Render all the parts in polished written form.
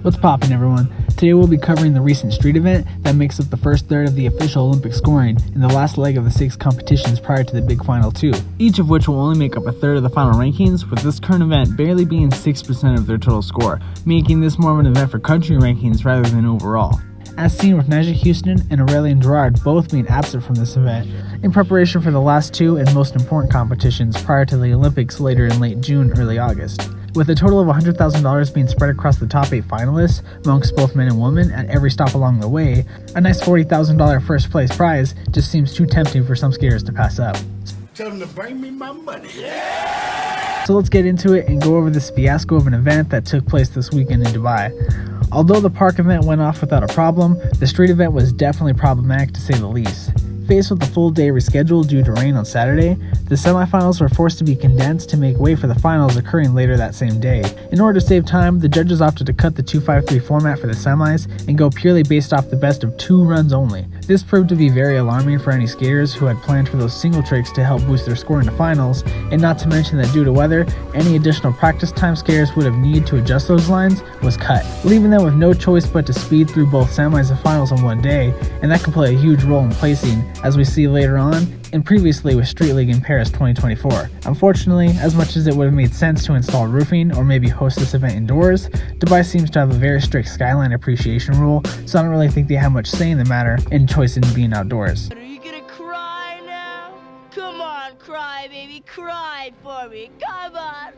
What's poppin', everyone? Today we'll be covering the recent street event that makes up the first third of the official Olympic scoring and the last leg of the 6 competitions prior to the big final 2, each of which will only make up a third of the final rankings, with this current event barely being 6% of their total score, making this more of an event for country rankings rather than overall. As seen with Nyjah Huston and Aurélien Girard both being absent from this event, in preparation for the last 2 and most important competitions prior to the Olympics later in late June, early August. With a total of $100,000 being spread across the top 8 finalists, amongst both men and women, at every stop along the way, a nice $40,000 first place prize just seems too tempting for some skaters to pass up. Tell them to bring me my money. So let's get into it and go over this fiasco of an event that took place this weekend in Dubai. Although the park event went off without a problem, the street event was definitely problematic to say the least. Faced with a full day rescheduled due to rain on Saturday, the semifinals were forced to be condensed to make way for the finals occurring later that same day. In order to save time, the judges opted to cut the 2-5-3 format for the semis and go purely based off the best of 2 runs only. This proved to be very alarming for any skaters who had planned for those single tricks to help boost their score in the finals, and not to mention that due to weather, any additional practice time skaters would have needed to adjust those lines was cut, leaving them with no choice but to speed through both semis and finals in one day, and that can play a huge role in placing, as we see later on, and previously with Street League in Paris 2024. Unfortunately, as much as it would have made sense to install roofing or maybe host this event indoors, Dubai seems to have a very strict skyline appreciation rule, so I don't really think they have much say in the matter and choice in being outdoors. Are you gonna cry now? Come on, cry, baby, cry for me. Come on,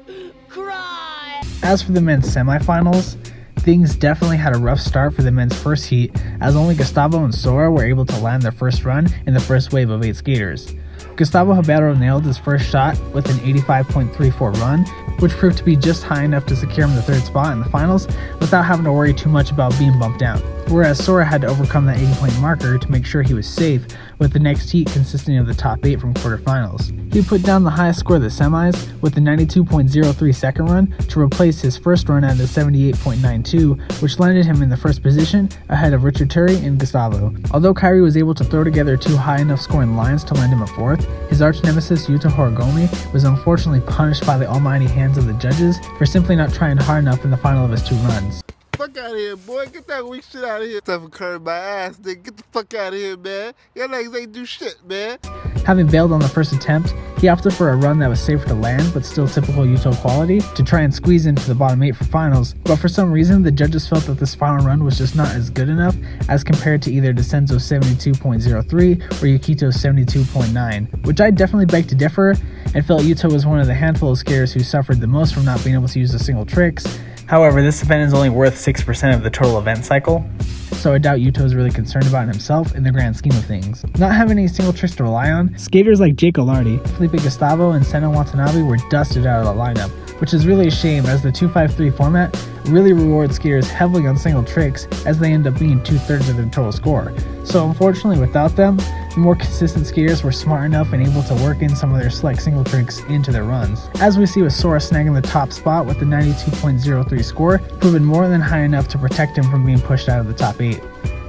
cry. As for the men's semifinals, things definitely had a rough start for the men's first heat, as only Gustavo and Sora were able to land their first run in the first wave of 8 skaters. Gustavo Ribeiro nailed his first shot with an 85.34 run, which proved to be just high enough to secure him the 3rd spot in the finals without having to worry too much about being bumped out, whereas Sora had to overcome that 80-point marker to make sure he was safe, with the next heat consisting of the top 8 from quarterfinals. He put down the highest score of the semis with a 92.03 second run to replace his first run at a 78.92, which landed him in the first position ahead of Richard Turry and Gustavo. Although Kyrie was able to throw together 2 high enough scoring lines to land him at 4th, his arch nemesis Yuto was unfortunately punished by the almighty hands of the judges for simply not trying hard enough in the final of his 2 runs. Fuck out of here, boy. Get that weak shit out of here. Stuff curved my ass, nigga. Get the fuck out of here, man. Y'all niggas ain't do shit, man. Having bailed on the first attempt, he opted for a run that was safer to land but still typical Yuto quality to try and squeeze into the bottom 8 for finals, but for some reason the judges felt that this final run was just not as good enough as compared to either Descenzo's 72.03 or Yukito's 72.9, which I definitely beg to differ and felt Yuto was one of the handful of skaters who suffered the most from not being able to use the single tricks. However, this event is only worth 6% of the total event cycle, so I doubt Yuto is really concerned about himself in the grand scheme of things. Not having any single tricks to rely on, skaters like Jake Olardi, Felipe Gustavo, and Seno Watanabe were dusted out of the lineup, which is really a shame as the 2-5-3 format really rewards skaters heavily on single tricks as they end up being 2/3 of their total score. So unfortunately without them, the more consistent skaters were smart enough and able to work in some of their select single tricks into their runs. As we see with Sora snagging the top spot with the 92.03 score, proving more than high enough to protect him from being pushed out of the top 8.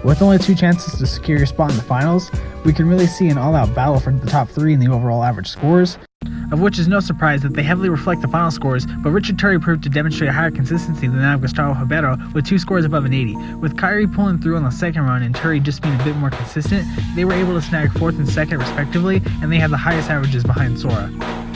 With only 2 chances to secure your spot in the finals, we can really see an all-out battle for the top 3 in the overall average scores, of which is no surprise that they heavily reflect the final scores, but Richard Turry proved to demonstrate higher consistency than that of Gustavo Ribeiro with 2 scores above an 80. With Kyrie pulling through on the second run and Turry just being a bit more consistent, they were able to snag 4th and 2nd respectively, and they had the highest averages behind Sora.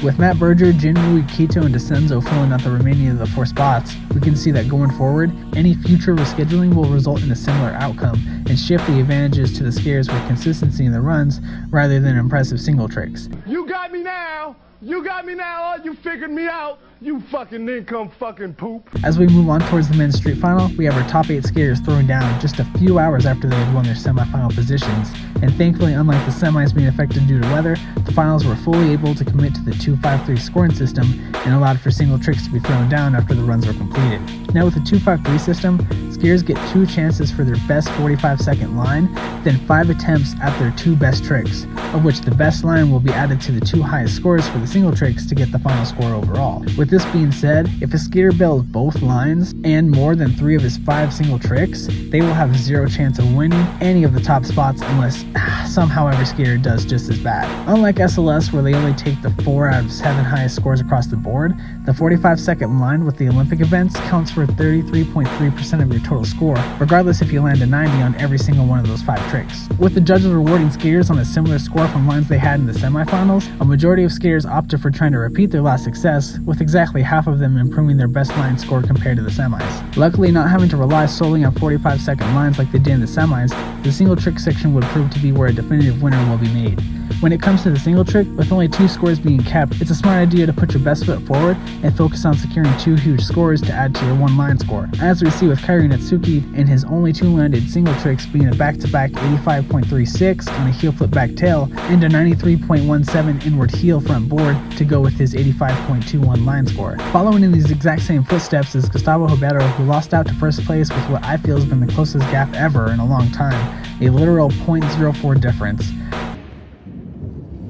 With Matt Berger, Jinwoo, Kito, and Descenzo filling out the remaining of the 4 spots, we can see that going forward, any future rescheduling will result in a similar outcome and shift the advantages to the skaters with consistency in the runs rather than impressive single tricks. You got me now! You got me now! You figured me out! You fucking income fucking poop! As we move on towards the men's street final, we have our top 8 skaters throwing down just a few hours after they had won their semifinal positions, and thankfully, unlike the semis being affected due to weather, the finals were fully able to commit to the 2-5-3 scoring system and allowed for single tricks to be thrown down after the runs were completed. Now with the 2-5-3 system, skaters get 2 chances for their best 45-second line, then 5 attempts at their 2 best tricks, of which the best line will be added to the 2 highest scores for the single tricks to get the final score overall. With this being said, if a skater bails both lines and more than 3 of his 5 single tricks, they will have 0 chance of winning any of the top spots unless somehow every skater does just as bad. Unlike SLS, where they only take the 4 out of 7 highest scores across the board, the 45-second line with the Olympic events counts for 33.3% of your total score, regardless if you land a 90 on every single one of those 5 tricks. With the judges rewarding skaters on a similar score from lines they had in the semifinals, a majority of skaters opted for trying to repeat their last success, with exactly half of them improving their best line score compared to the semis. Luckily, not having to rely solely on 45-second lines like they did in the semis, the single trick section would prove to be where a definitive winner will be made. When it comes to the single trick, with only 2 scores being kept, it's a smart idea to put your best foot forward and focus on securing 2 huge scores to add to your 1 line score, as we see with Kairi Natsuki and his only 2 landed single tricks being a back-to-back 85.36 on a heel flip back tail and a 93.17 inward heel front board to go with his 85.21 line score. Following in these exact same footsteps is Gustavo Ribeiro, who lost out to first place with what I feel has been the closest gap ever in a long time, a literal 0.04 difference.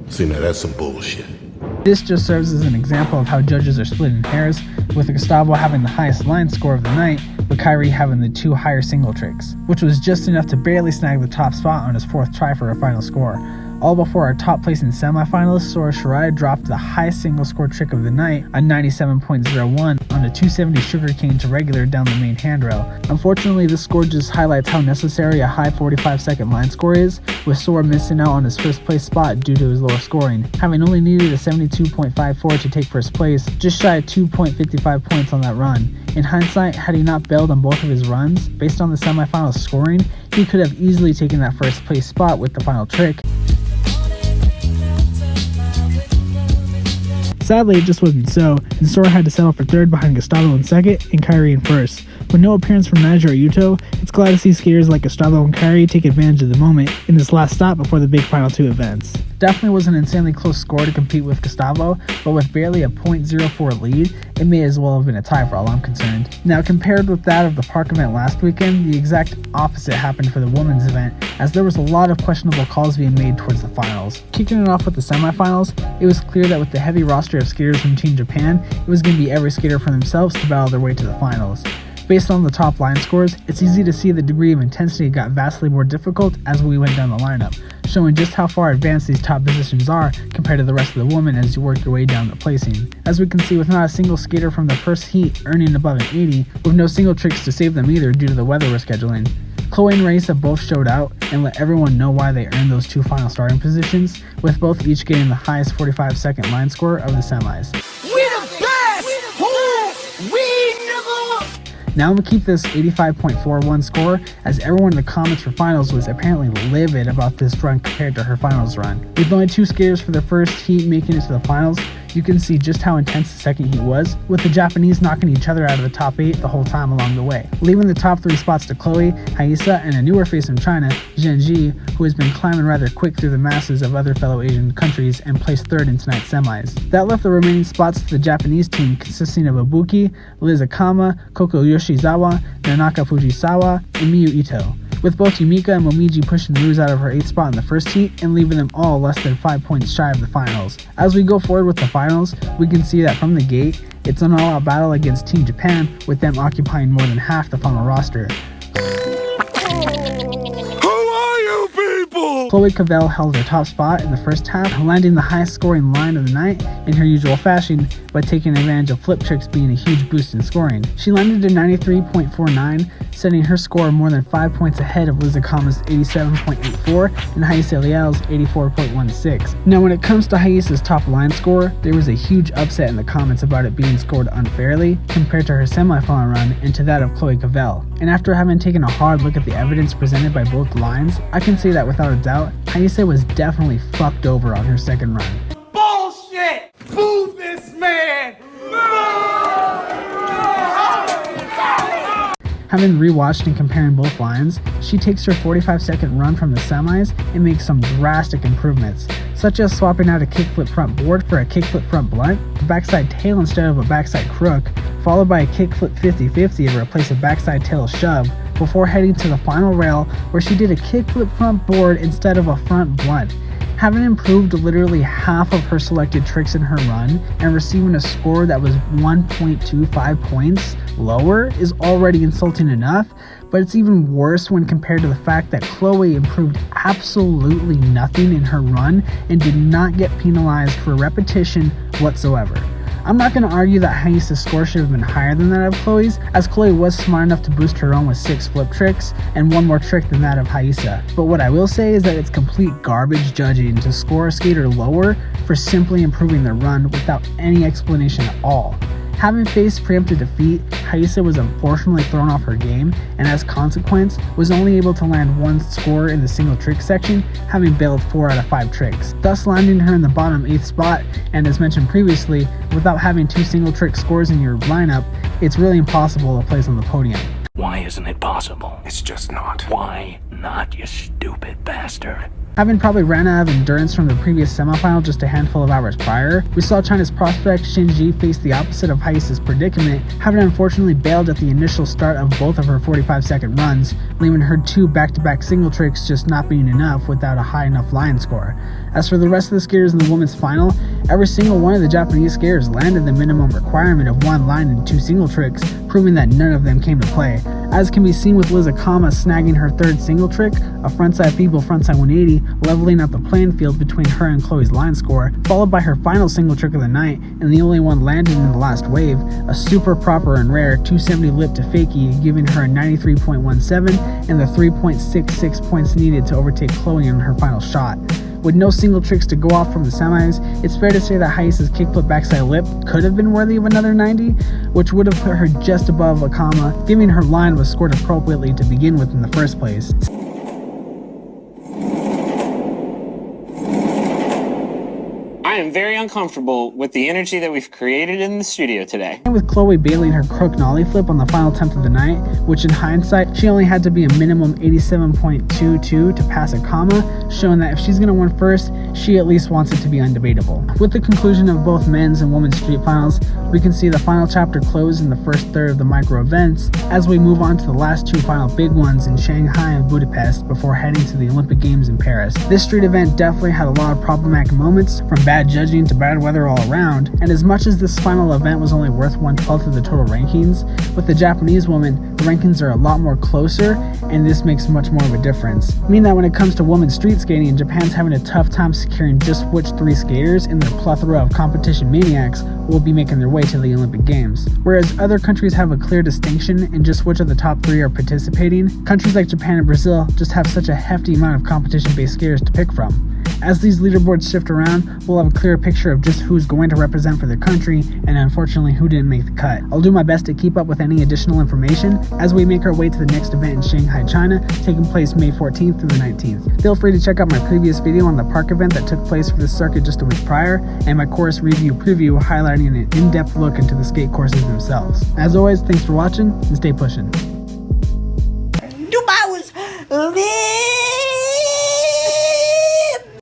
See, now that's some bullshit. This just serves as an example of how judges are splitting hairs, with Gustavo having the highest line score of the night, but Kairi having the 2 higher single tricks, which was just enough to barely snag the top spot on his 4th try for a final score. All before our top placing semifinalist Sora Shirai dropped the highest single score trick of the night, a 97.01 on a 270 sugarcane to regular down the main handrail. Unfortunately, this score just highlights how necessary a high 45-second line score is, with Sora missing out on his first place spot due to his lower scoring, having only needed a 72.54 to take first place, just shy of 2.55 points on that run. In hindsight, had he not bailed on both of his runs, based on the semifinal scoring, he could have easily taken that first place spot with the final trick. Sadly, it just wasn't so, and Sora had to settle for 3rd behind Gustavo in 2nd and Kairi in 1st. With no appearance from manager Yuto, it's glad to see skaters like Gustavo and Kairi take advantage of the moment in this last stop before the big final 2 events. Definitely was an insanely close score to compete with Gustavo, but with barely a 0.04 lead, it may as well have been a tie for all I'm concerned. Now, compared with that of the park event last weekend, the exact opposite happened for the women's event, as there was a lot of questionable calls being made towards the finals. Kicking it off with the semifinals, it was clear that with the heavy roster of skaters from Team Japan, it was going to be every skater for themselves to battle their way to the finals. Based on the top line scores, it's easy to see the degree of intensity got vastly more difficult as we went down the lineup, showing just how far advanced these top positions are compared to the rest of the women as you work your way down the placing. As we can see, with not a single skater from the first heat earning above an 80, with no single tricks to save them either due to the weather we're scheduling. Chloe and Rayssa both showed out and let everyone know why they earned those 2 final starting positions, with both each getting the highest 45-second line score of the semis. We the best! We nigga! Now I'm going to keep this 85.41 score, as everyone in the comments for finals was apparently livid about this run compared to her finals run. With only 2 skaters for the first heat making it to the finals, you can see just how intense the second heat was, with the Japanese knocking each other out of the top 8 the whole time along the way, leaving the top 3 spots to Chloe, Rayssa, and a newer face from China, Zhenji, who has been climbing rather quick through the masses of other fellow Asian countries and placed 3rd in tonight's semis. That left the remaining spots to the Japanese team, consisting of Ibuki, Liz Akama, Koko Yoshizawa, Nanaka Fujisawa, and Miyu Ito, with both Yumika and Momiji pushing Ruse out of her 8th spot in the first heat and leaving them all less than 5 points shy of the finals. As we go forward with the finals, we can see that from the gate, it's an all-out battle against Team Japan, with them occupying more than half the final roster. Chloe Cavell held her top spot in the first half, landing the highest scoring line of the night in her usual fashion, by taking advantage of flip tricks being a huge boost in scoring. She landed a 93.49, setting her score more than 5 points ahead of Liz Akama's 87.84 and Rayssa Leal's 84.16. Now when it comes to Rayssa's top line score, there was a huge upset in the comments about it being scored unfairly compared to her semifinal run and to that of Chloe Cavell. And after having taken a hard look at the evidence presented by both lines, I can say that without a doubt, Rayssa was definitely fucked over on her second run. Bullshit! Boo this man! Having rewatched and comparing both lines, she takes her 45-second run from the semis and makes some drastic improvements, such as swapping out a kickflip front board for a kickflip front blunt, a backside tail instead of a backside crook, followed by a kickflip 50-50 to replace a backside tail shove, before heading to the final rail where she did a kickflip front board instead of a front blunt. Having improved literally half of her selected tricks in her run and receiving a score that was 1.25 points lower is already insulting enough, but it's even worse when compared to the fact that Chloe improved absolutely nothing in her run and did not get penalized for repetition whatsoever. I'm not going to argue that Rayssa's score should have been higher than that of Chloe's, as Chloe was smart enough to boost her own with 6 flip tricks and 1 more trick than that of Rayssa. But what I will say is that it's complete garbage judging to score a skater lower for simply improving their run without any explanation at all. Having faced preemptive defeat, Rayssa was unfortunately thrown off her game, and as a consequence, was only able to land 1 score in the single trick section, having bailed 4 out of 5 tricks, thus landing her in the bottom 8th spot. And as mentioned previously, without having 2 single trick scores in your lineup, it's really impossible to place on the podium. Why isn't it possible? It's just not. Why not, you stupid bastard? Having probably ran out of endurance from the previous semifinal just a handful of hours prior, we saw China's prospect Shinji face the opposite of Rayssa's predicament, having unfortunately bailed at the initial start of both of her 45-second runs, leaving her 2 back-to-back single tricks just not being enough without a high enough line score. As for the rest of the skaters in the women's final, every single one of the Japanese skaters landed the minimum requirement of 1 line and 2 single tricks, proving that none of them came to play. As can be seen with Liz Akama snagging her 3rd single trick, a frontside feeble frontside 180, leveling out the playing field between her and Chloe's line score, followed by her final single trick of the night, and the only one landed in the last wave, a super proper and rare 270 lip to fakie, giving her a 93.17 and the 3.66 points needed to overtake Chloe on her final shot. With no single tricks to go off from the semis, it's fair to say that Rayssa's kickflip backside lip could have been worthy of another 90, which would have put her just above Akama, giving her line was scored appropriately to begin with in the first place. I am very uncomfortable with the energy that we've created in the studio today. And with Chloe bailing her crook nollie flip on the final attempt of the night, which in hindsight, she only had to be a minimum 87.22 to pass Akama, showing that if she's going to win first, she at least wants it to be undebatable. With the conclusion of both men's and women's street finals, we can see the final chapter close in the first third of the micro events, as we move on to the last 2 final big ones in Shanghai and Budapest before heading to the Olympic Games in Paris. This street event definitely had a lot of problematic moments, from bad judging to bad weather all around, and as much as this final event was only worth 1/12 of the total rankings, with the Japanese women, the rankings are a lot more closer, and this makes much more of a difference. Meaning that when it comes to women's street skating, Japan's having a tough time securing just which 3 skaters in their plethora of competition maniacs will be making their way to the Olympic Games. Whereas other countries have a clear distinction in just which of the top 3 are participating, countries like Japan and Brazil just have such a hefty amount of competition-based skaters to pick from. As these leaderboards shift around, we'll have a clearer picture of just who's going to represent for their country, and unfortunately who didn't make the cut. I'll do my best to keep up with any additional information as we make our way to the next event in Shanghai, China, taking place May 14th through the 19th. Feel free to check out my previous video on the park event that took place for this circuit just a week prior, and my course review preview highlighting an in-depth look into the skate courses themselves. As always, thanks for watching, and stay pushing.